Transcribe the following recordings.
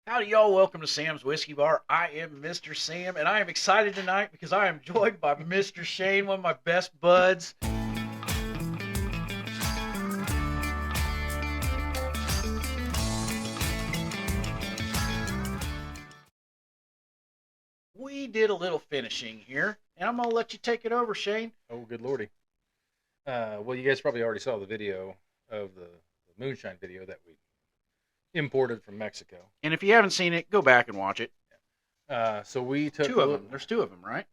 Howdy, y'all. Welcome to Sam's Whiskey Bar. I am Mr. Sam, and I am excited tonight because I am joined by Mr. Shane, one of my best buds. We did a little finishing here, and I'm going to let you take it over, Shane. Oh, good lordy. Well, you guys probably already saw the video of the Moonshine video that we imported from Mexico. And if you haven't seen it, go back and watch it. So we took Two of them. There's two of them, right?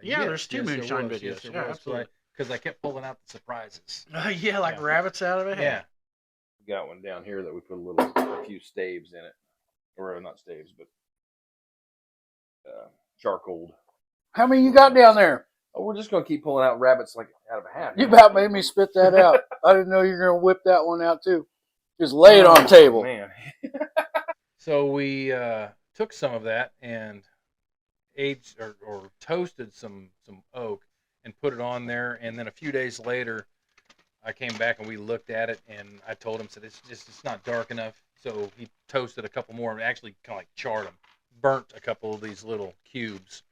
Yeah, yes, there's two yes, Moonshine there was, videos. Yes, there Yeah, was, absolutely. Because I kept pulling out the surprises. Yeah, like rabbits out of a hat. Yeah. We got one down here that we put a few staves in it, or not staves, but charcoal. How many you got down there? Oh, we're just gonna keep pulling out rabbits like out of a hat. You about made me spit that out. I didn't know you were gonna whip that one out too. Just lay it on the table. Man. So we took some of that and aged or toasted some oak and put it on there. And then a few days later, I came back and we looked at it, and I told him, said it's not dark enough. So he toasted a couple more and actually kind of like charred them, burnt a couple of these little cubes,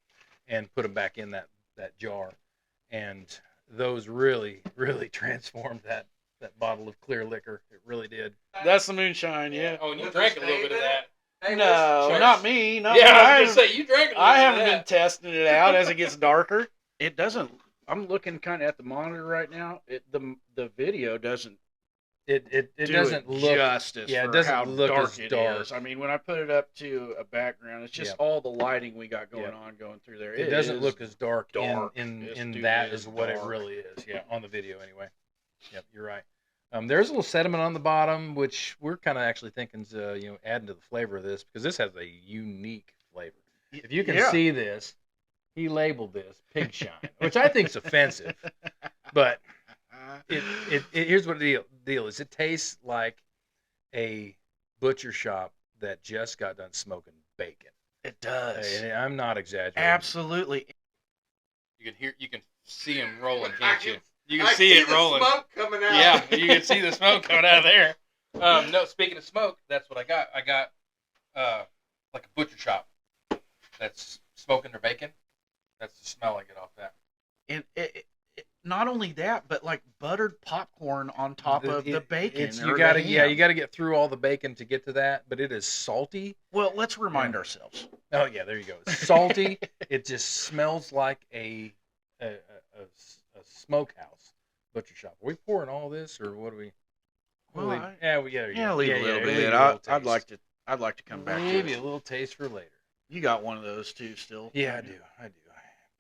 and put them back in that jar. And those really transformed that bottle of clear liquor. It really did. That's the Moonshine, yeah. Oh, and you drank a little bit of that. No, not me. Not Yeah, me. I was gonna say you drank a little I bit of haven't been that. testing it out as it gets darker. It doesn't. I'm looking kind of at the monitor right now. The video doesn't It do doesn't it look justice. yeah, it for doesn't how look dark as it dark. is. I mean, when I put it up to a background, it's just all the lighting we got going on going through there. It doesn't is look as dark dark. in This in dude that is as what it dark. really is. Yeah, on the video anyway. Yep, you're right. There's a little sediment on the bottom, which we're kind of actually thinking's adding to the flavor of this, because this has a unique flavor. If you can Yeah. see this, he labeled this pig shine, which I think's offensive. But here's what the deal is. It tastes like a butcher shop that just got done smoking bacon. It does. And I'm not exaggerating. Absolutely. You can see him rolling, can't you? You I can see it the rolling. Smoke coming out. Yeah, you can see the smoke coming out of there. No, speaking of smoke, that's what I got. I got like a butcher shop that's smoking their bacon. That's the smell I get off that. And not only that, but like buttered popcorn on top of the bacon. You gotta get through all the bacon to get to that, but it is salty. Well, let's remind ourselves. Oh yeah, there you go. It's salty. It just smells like a smokehouse butcher shop. Are we pouring all this, or what are we? Well, leave a little bit. leave a little I'd like taste. to come back to Maybe it. a little taste for later. You got one of those too, still. Yeah, I do. I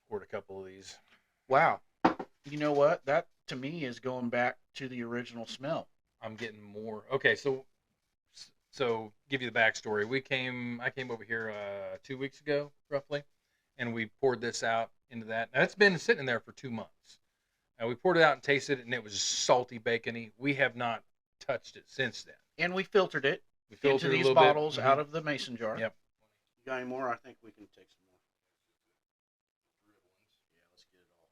poured a couple of these. Wow. You know what? That to me is going back to the original smell. I'm getting more. Okay, so give you the backstory. I came over here 2 weeks ago, roughly, and we poured this out into that. Now it's been sitting there for 2 months. We poured it out and tasted it, and it was salty, bacony. We have not touched it since then. And we filtered it We into filtered it a these little bottles bit. out of the mason jar. Yep. You got any more? I think we can take some more. Yeah, let's get it all.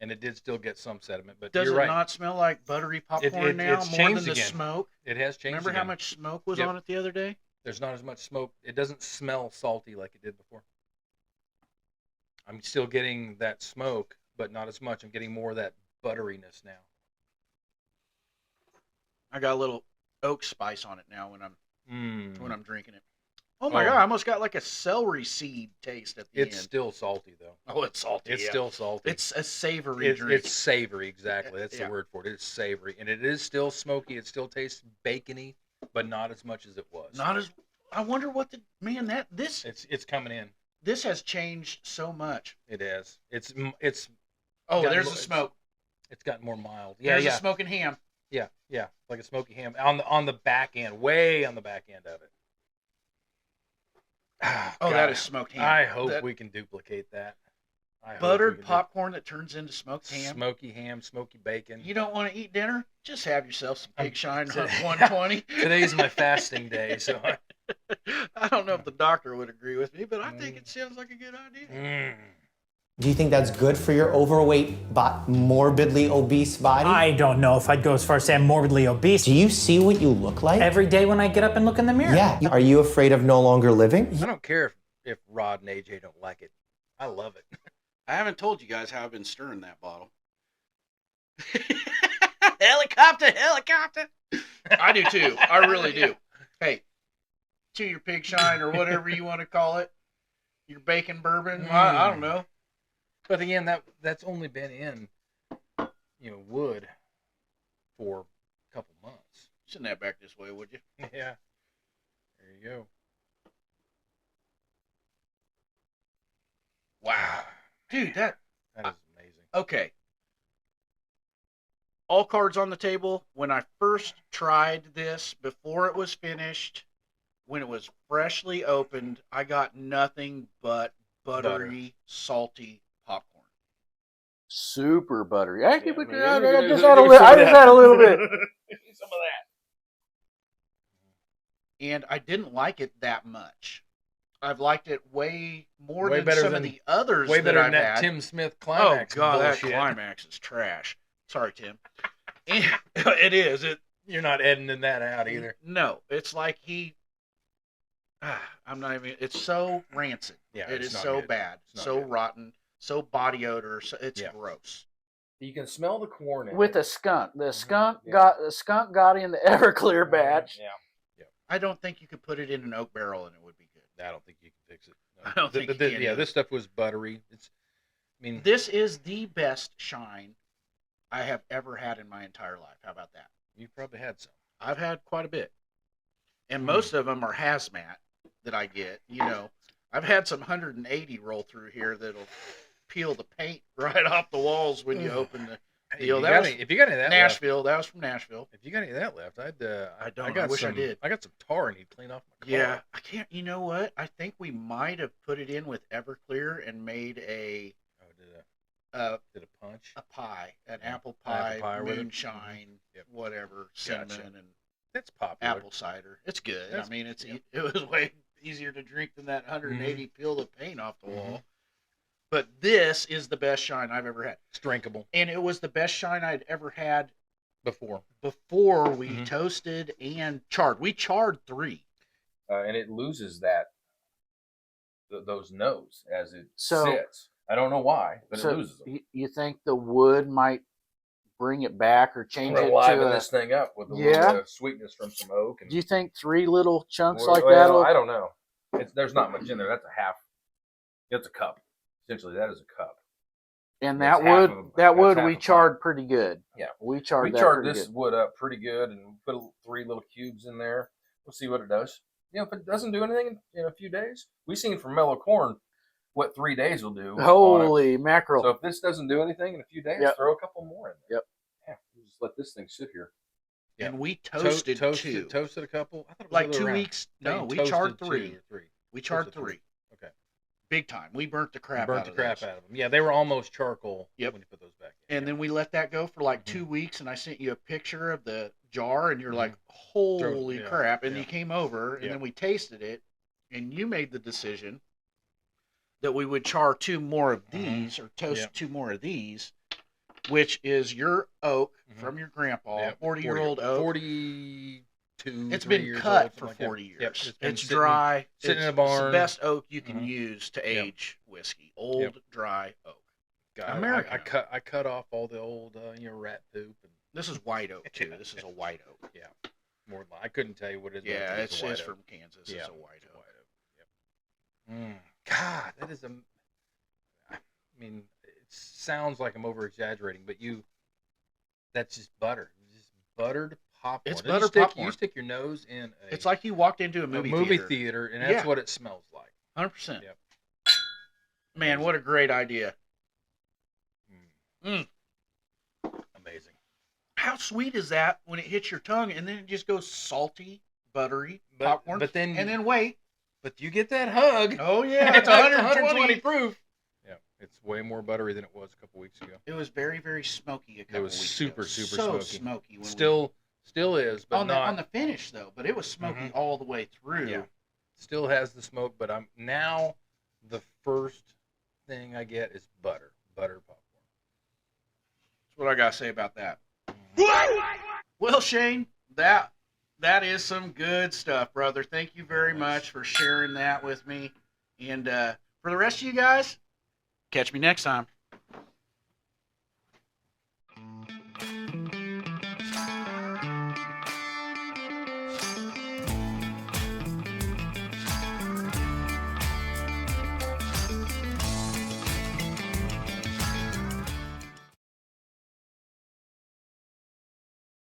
And it did still get some sediment, but Does you're it right. not smell like buttery popcorn now it's more changed than the again. smoke? It has changed. Remember how again. much smoke was Yep. on it the other day? There's not as much smoke. It doesn't smell salty like it did before. I'm still getting that smoke, but not as much. I'm getting more of that butteriness now. I got a little oak spice on it now when I'm Mm. drinking it. Oh my God! I almost got like a celery seed taste at the It's end. still salty though. Oh, it's salty. It's yeah. still salty. It's a savory drink. It's savory, exactly. That's Yeah. the word for it. It's savory, and it is still smoky. It still tastes bacony, but not as much as it was. Not as. I wonder what It's coming in. this has changed so much. It has. It's Oh, Got there's more- the smoke. it's gotten more mild. There's yeah, the smoking ham. yeah, like a smoky ham on the back end, way on the back end of it. Oh, God, that is smoked ham. I hope That we can duplicate that. I hope we buttered can do- popcorn that turns into smoked ham. Smoky ham, smoky bacon. You don't want to eat dinner? Just have yourself some Pig Shine today- 120. Today's my fasting day, so I don't know if the doctor would agree with me, but I think it sounds like a good idea. Do you think that's good for your overweight, morbidly obese body? I don't know if I'd go as far as say I'm morbidly obese. Do you see what you look like? Every day when I get up and look in the mirror. Yeah. Are you afraid of no longer living? I don't care if Rod and AJ don't like it. I love it. I haven't told you guys how I've been stirring that bottle. Helicopter. I do too. I really do. Hey, to your pig shine or whatever you want to call it, your bacon bourbon. I don't know. But again, that's only been in, wood for a couple months. Send that back this way, would you? Yeah. There you go. Wow. Dude, that is amazing. Okay. All cards on the table. When I first tried this, before it was finished, when it was freshly opened, I got nothing but buttery, salty popcorn. Super buttery. I just give had me a some of little. I just that. had a little bit. Some of that. And I didn't like it that much. I've liked it way more Way than better some than- of the others Way that better I've than that had. Tim Smith climax. Oh God, bullshit. that climax is trash. Sorry, Tim. And, it is. You're not editing that out either. No, it's like I'm not even. It's so rancid. Yeah, it it's is not so good. bad, It's not so good. rotten, so body odor. So it's Yeah. gross. You can smell the corn in With it. a skunk. The skunk Yeah. got in the Everclear batch. Yeah. I don't think you could put it in an oak barrel and it would be good. I don't think you can fix it. I don't think you can Yeah, either. this stuff was buttery. This is the best shine I have ever had in my entire life. How about that? You probably had some. I've had quite a bit, and most of them are hazmat that I get. I've had some 180 roll through here that'll peel the paint right off the walls when you open the Hey, deal. if you got any of that Nashville. That was from Nashville. left, if you got any of that left, I don't. got I wish I some, did. I got some tar and he'd clean off my car. Yeah, I can't. You know what? I think we might have put it in with Everclear and made a Did a punch? a pie, an Yeah, apple pie, with it. moonshine, Yep. whatever, cinnamon Gotcha. and That's popular. apple cider. It's good. That's- I mean, it yep. was way easier to drink than that 180 peel the paint off the Mhm. wall. But this is the best shine I've ever had, It's drinkable. and it was the best shine I'd ever had Before. before we Mhm. toasted and charred. We charred 3. And it loses those notes as it So- sits. I don't know why, but So it loses them. you think the wood might bring it back or change We're it liven to this thing up with a Yeah? little bit of sweetness from some oak. And Do you think 3 little chunks well, like that? I don't know. There's not much in there. That's a half. It's a cup. Essentially, that is a cup. And That's that half wood, of- that that's wood half we a pint. charred pretty good. Yeah. We charred We that charred pretty this good. wood up pretty good and put 3 little cubes in there. We'll see what it does. If it doesn't do anything in a few days, we've seen from mellow corn what 3 days will do. on it. Holy mackerel! So if this doesn't do anything in a few days, Yep. throw a couple more in there. Yep. Yeah, we'll just let this thing sit here. Yeah. And we toasted 2. Toasted a couple. I thought it was Like the other 2 way around. weeks. No, No, you we toasted charred 2 3. or 3. We charred Toasted 3. Okay. Big time. We burnt the crap Burnt out the of crap those. out of them. Yeah, they were almost charcoal Yep. when you put those back in. And then we let that go for like Mhm. 2 weeks, and I sent you a picture of the jar, and you're like, Mhm. holy Yeah, crap. And yeah. you came over, and Yeah. then we tasted it, and you made the decision that we would char 2 more of these, or toast Yep. 2 more of these, which is your oak Mhm. from your grandpa, Yeah, 40-year-old oak. 42. It's 3 been years cut old, for something like that. 40 years. Yep, been It's sitting- dry. sitting in a It's barn. the best oak you can Mhm. use to Yep. age whiskey. Old, Yep. dry oak. God, American I oak. I cut off all the old rat poop and This is white oak, too. This is a white oak. yeah. More. I couldn't tell you what it is. but I Yeah, think it's a white oak. from Kansas. Yeah, It's a white it's a oak. white oak. Yep. God, that is a. I mean, it sounds like I'm over exaggerating, but that's just butter. Just buttered popcorn. It's And you buttered stick- popcorn. You stick your nose in a, It's like you walked into a movie, theater, and that's Yeah. what it smells like. 100%. Yep. Man, what a great idea. Amazing. How sweet is that when it hits your tongue and then it just goes salty, buttery popcorn? But then and then wait. But you get that hug. Oh, yeah. It's 120 proof. Yeah, it's way more buttery than it was a couple weeks ago. It was very, very smoky a couple was weeks super, ago. super so smoky. smoky. When Still is, but on not. on the finish, though. But it was smoky Mhm. all the way through. Yeah. Still has the smoke, but I'm now the first thing I get is butter popcorn. That's what I gotta say about that. Well, Shane, that is some good stuff, brother. Thank you very much for sharing that with me. And for the rest of you guys, catch me next time.